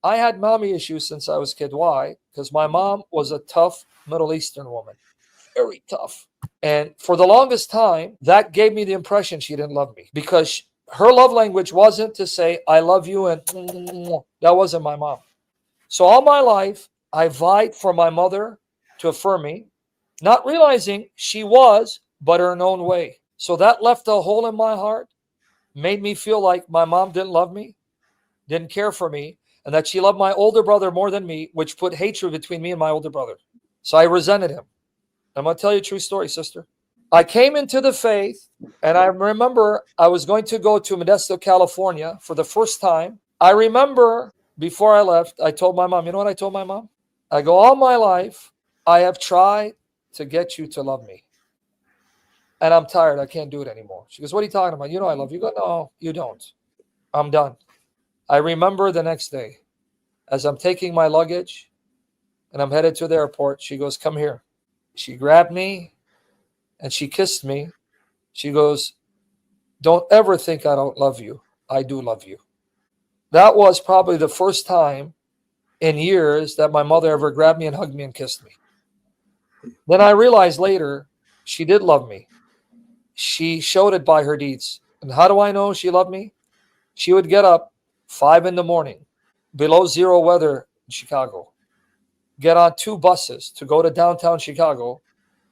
I had mommy issues since I was a kid. Why? Because my mom was a tough Middle Eastern woman, very tough. And for the longest time, that gave me the impression she didn't love me because her love language wasn't to say, I love you, and that wasn't my mom. So all my life, I vied for my mother to affirm me, not realizing she was, but her own way. So that left a hole in my heart, made me feel like my mom didn't love me, didn't care for me, and that she loved my older brother more than me, which put hatred between me and my older brother. So I resented him. I'm going to tell you a true story, sister. I came into the faith, and I remember I was going to go to Modesto, California for the first time. I remember before I left, I told my mom, you know what I told my mom? I go, all my life, I have tried to get you to love me. And I'm tired. I can't do it anymore. She goes, what are you talking about? You know I love you. You go, no, you don't. I'm done. I remember the next day, as I'm taking my luggage and I'm headed to the airport, she goes, come here. She grabbed me and she kissed me. She goes, don't ever think I don't love you. I do love you. That was probably the first time in years that my mother ever grabbed me and hugged me and kissed me. Then I realized later she did love me. She showed it by her deeds. And how do I know she loved me? She would get up 5 in the morning, below zero weather in Chicago, get on 2 buses to go to downtown Chicago,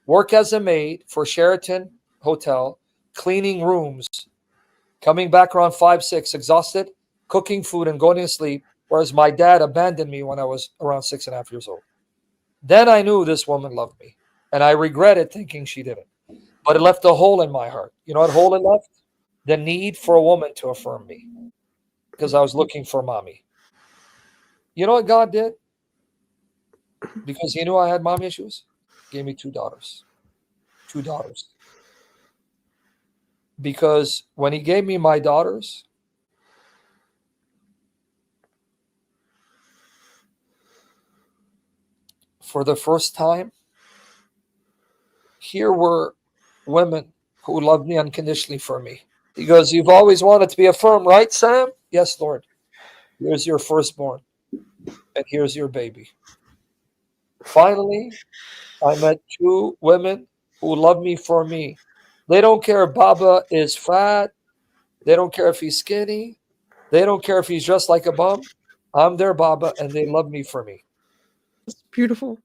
work as a maid for Sheraton Hotel, cleaning rooms, coming back around 5, 6, exhausted, cooking food and going to sleep, whereas my dad abandoned me when I was around 6.5 years old. Then I knew this woman loved me, and I regretted thinking she didn't. But it left a hole in my heart. You know what hole it left? The need for a woman to affirm me, because I was looking for mommy. You know what God did? Because he knew I had mommy issues, gave me 2 daughters. 2 daughters. Because when he gave me my daughters, for the first time, here were women who loved me unconditionally for me. He goes, you've always wanted to be affirmed, right, Sam? Yes, Lord. Here's your firstborn, and here's your baby. Finally, I met 2 women who love me for me. They don't care if Baba is fat. They don't care if he's skinny. They don't care if he's dressed like a bum. I'm their Baba, and they love me for me. It's beautiful.